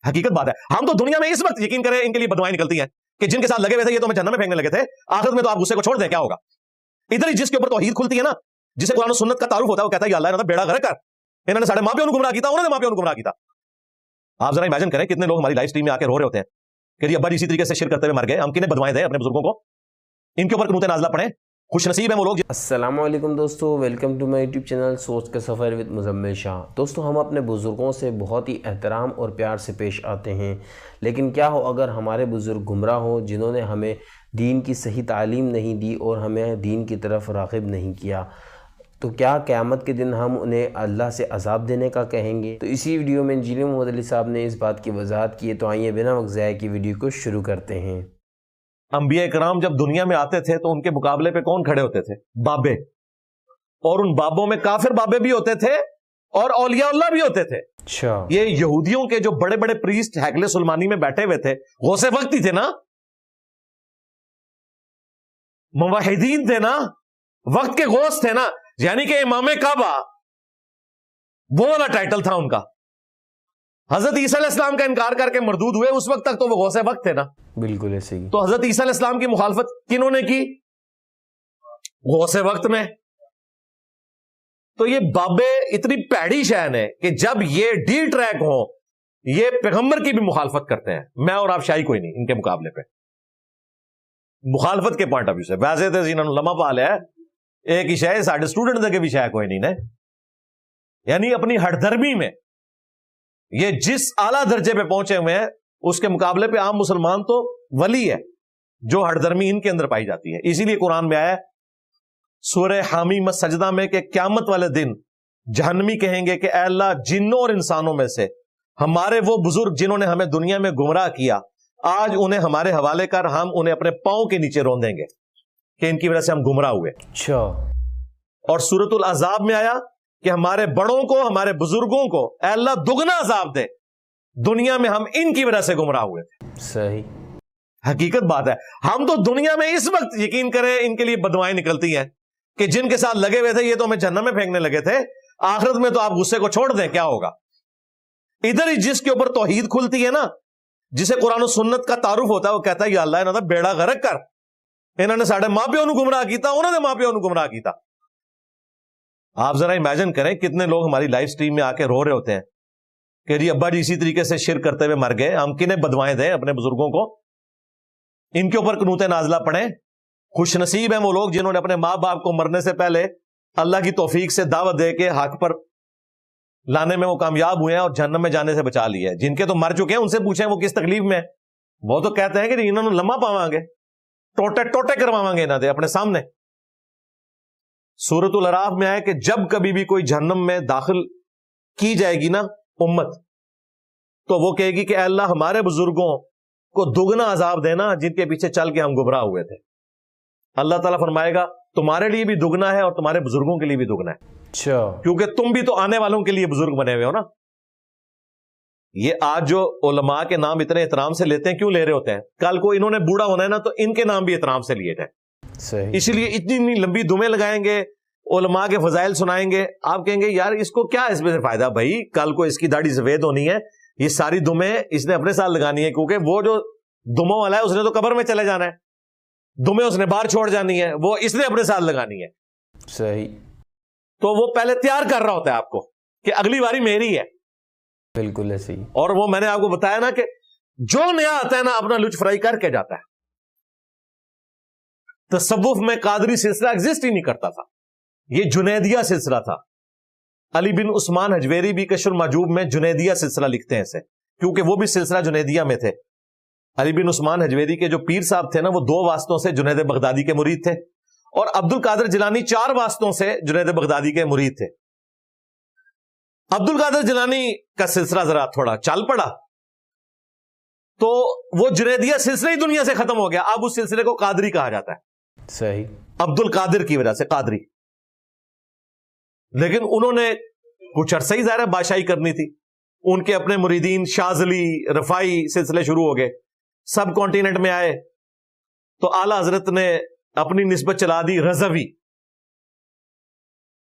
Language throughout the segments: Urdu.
حقیقت بات ہے. ہم تو دنیا میں اس وقت یقین کریں ان کے لیے بدوائیں نکلتی ہیں کہ جن کے ساتھ لگے ہوئے تھے یہ تو ہمیں جہنم میں پھینکنے لگے تھے, آخرت میں تو آپ غصے کو چھوڑ دیں, کیا ہوگا. ادھر ہی جس کے اوپر توحید کھلتی ہے نا, جسے قرآن و سنت کا تعارف ہوتا ہے, وہ کہتا ہے یا اللہ انہوں نے بیڑا غرق کر, انہوں نے ساڑھے ماں پیوں کو گمراہ کیتا, انہوں نے ماں پیوں کو گمراہ کیتا. آپ ذرا امیجن کریں کتنے لوگ ہماری لائف سٹریم میں آ کے رو رہے ہوتے ہیں کہ جی ابا جی اسی طریقے سے شرک کرتے ہوئے مر گئے, ہم کنہیں بدوائیں دیں اپنے بزرگوں کو, ان کے اوپر قنوت نازلہ پڑھیں, خوش نصیب ہیں وہ لوگ. السلام علیکم دوستو, welcome to my YouTube channel سوچ کا سفر ود مزمل شاہ. دوستو ہم اپنے بزرگوں سے بہت ہی احترام اور پیار سے پیش آتے ہیں, لیکن کیا ہو اگر ہمارے بزرگ گمراہ ہوں جنہوں نے ہمیں دین کی صحیح تعلیم نہیں دی اور ہمیں دین کی طرف راغب نہیں کیا, تو کیا قیامت کے دن ہم انہیں اللہ سے عذاب دینے کا کہیں گے؟ تو اسی ویڈیو میں انجینئر محمد علی صاحب نے اس بات کی وضاحت کی ہے, تو آئیے بنا وقت ضائع کی ویڈیو کو شروع کرتے ہیں. انبیاء کرام جب دنیا میں آتے تھے تو ان کے مقابلے پہ کون کھڑے ہوتے تھے؟ بابے. اور ان بابوں میں کافر بابے بھی ہوتے تھے اور اولیاء اللہ بھی ہوتے تھے. اچھا, یہ یہودیوں کے جو بڑے بڑے پریسٹ ہیکل سلمانی میں بیٹھے ہوئے تھے, غوث وقت ہی تھے نا, موحدین تھے نا, وقت کے غوث تھے نا, یعنی کہ امام کعبہ وہ والا ٹائٹل تھا ان کا. حضرت عیسیٰ علیہ السلام کا انکار کر کے مردود ہوئے, اس وقت تک تو وہ غوث وقت تھے نا. بالکل ایسے ہی. تو حضرت عیسیٰ علیہ السلام کی مخالفت کنہوں نے کی؟ غوث وقت میں. تو یہ بابے اتنی پیڑی شہن ہے کہ جب یہ ڈی ٹریک ہوں, یہ پیغمبر کی بھی مخالفت کرتے ہیں. میں اور آپ شاہی کوئی نہیں ان کے مقابلے پہ, مخالفت کے پوائنٹ آف ویو سے. ویسے تو انہوں نے لمحہ پا لیا ہے ایک ہی شاید ساڑھے اسٹوڈنٹ دے کے بھی شاید کوئی نہیں نا, یعنی اپنی ہٹ دھرمی میں یہ جس اعلیٰ درجے پہ پہنچے ہوئے ہیں اس کے مقابلے پہ عام مسلمان تو ولی ہے جو ہٹ دھرمی ان کے اندر پائی جاتی ہے. اسی لیے قرآن میں آیا سورہ حامیم سجدہ میں کہ قیامت والے دن جہنمی کہیں گے کہ اے اللہ جنوں اور انسانوں میں سے ہمارے وہ بزرگ جنہوں نے ہمیں دنیا میں گمراہ کیا, آج انہیں ہمارے حوالے کر, ہم انہیں اپنے پاؤں کے نیچے رون دیں گے کہ ان کی وجہ سے ہم گمراہ ہوئے. اچھا. اور سورۃ العذاب میں آیا کہ ہمارے بڑوں کو, ہمارے بزرگوں کو اے اللہ دگنا عذاب دے, دنیا میں ہم ان کی وجہ سے گمراہ ہوئے تھے. صحیح. حقیقت بات ہے. ہم تو دنیا میں اس وقت یقین کریں ان کے لیے بدوائیں نکلتی ہیں کہ جن کے ساتھ لگے ہوئے تھے یہ تو ہمیں جہنم میں پھینکنے لگے تھے, آخرت میں تو آپ غصے کو چھوڑ دیں, کیا ہوگا. ادھر ہی جس کے اوپر توحید کھلتی ہے نا, جسے قرآن و سنت کا تعارف ہوتا ہے, وہ کہتا ہے یا اللہ انہوں نے بیڑا غرق کر, انہوں نے ساڑھے ماں پیوں کو گمراہ کیتا, انہوں نے ماں پیوں کو گمراہ کیتا. آپ ذرا امیجن کریں کتنے لوگ ہماری لائف سٹریم میں آ کے رو رہے ہوتے ہیں کہ جی ابا جی اسی طریقے سے شرک کرتے ہوئے مر گئے, ہم کنہیں بدوائیں دیں اپنے بزرگوں کو, ان کے اوپر قنوت نازلہ پڑھیں. خوش نصیب ہیں وہ لوگ جنہوں نے اپنے ماں باپ کو مرنے سے پہلے اللہ کی توفیق سے دعوت دے کے حق پر لانے میں وہ کامیاب ہوئے ہیں اور جہنم میں جانے سے بچا لیا ہے. جن کے تو مر چکے ہیں ان سے پوچھیں وہ کس تکلیف میں, وہ تو کہتے ہیں کہ انہوں نے لمحہ پاواں گے, ٹوٹے ٹوٹے کرواواں گے انہوں نے اپنے سامنے. سورۃ الاعراف میں آئے کہ جب کبھی بھی کوئی جہنم میں داخل کی جائے گی نا امت, تو وہ کہے گی کہ اے اللہ ہمارے بزرگوں کو دگنا عذاب دینا جن کے پیچھے چل کے ہم گمراہ ہوئے تھے. اللہ تعالیٰ فرمائے گا تمہارے لیے بھی دگنا ہے اور تمہارے بزرگوں کے لیے بھی دگنا ہے. اچھا. کیونکہ تم بھی تو آنے والوں کے لیے بزرگ بنے ہوئے ہو نا. یہ آج جو علماء کے نام اتنے احترام سے لیتے ہیں, کیوں لے رہے ہوتے ہیں؟ کل کو انہوں نے بوڑھا ہونا ہے نا, تو ان کے نام بھی احترام سے لیے جائیں. صحیح. اسی لیے اتنی لمبی دمیں لگائیں گے, علماء کے فضائل سنائیں گے, آپ کہیں گے یار اس کو کیا اس میں سے فائدہ, بھائی کل کو اس کی داڑھی سفید ہونی ہے, یہ ساری دمیں اس نے اپنے ساتھ لگانی ہے, کیونکہ وہ جو دموں والا ہے اس نے تو قبر میں چلے جانا ہے, دمیں اس نے باہر چھوڑ جانی ہے, وہ اس نے اپنے ساتھ لگانی ہے. صحیح. تو وہ پہلے تیار کر رہا ہوتا ہے آپ کو کہ اگلی باری میری ہے. بالکل ایسے ہی. اور وہ میں نے آپ کو بتایا نا کہ جو نیا آتا ہے نا اپنا لچ فرائی کر کے جاتا ہے. تصوف میں قادری سلسلہ ایگزسٹ ہی نہیں کرتا تھا, یہ جنیدیہ سلسلہ تھا. علی بن عثمان حجویری بھی کشف المحجوب میں جنیدیہ سلسلہ لکھتے ہیں اسے, کیونکہ وہ بھی سلسلہ جنیدیہ میں تھے. علی بن عثمان حجویری کے جو پیر صاحب تھے نا وہ 2 واسطوں سے جنید بغدادی کے مرید تھے, اور عبد القادر جیلانی 4 واسطوں سے جنید بغدادی کے مرید تھے. عبد القادر جیلانی کا سلسلہ ذرا تھوڑا چل پڑا تو وہ جنیدیہ سلسلہ ہی دنیا سے ختم ہو گیا. اب اس سلسلے کو قادری کہا جاتا ہے. صحیح. عبد القادر کی وجہ سے قادری. لیکن انہوں نے کچھ عرصہ ہی ظاہر بادشاہی کرنی تھی, ان کے اپنے مریدین شاذلی رفاعی سلسلے شروع ہو گئے, سب کانٹیننٹ میں آئے, تو اعلی حضرت نے اپنی نسبت چلا دی رضوی.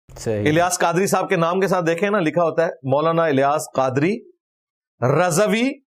الیاس قادری صاحب کے نام کے ساتھ دیکھیں نا لکھا ہوتا ہے مولانا الیاس قادری رضوی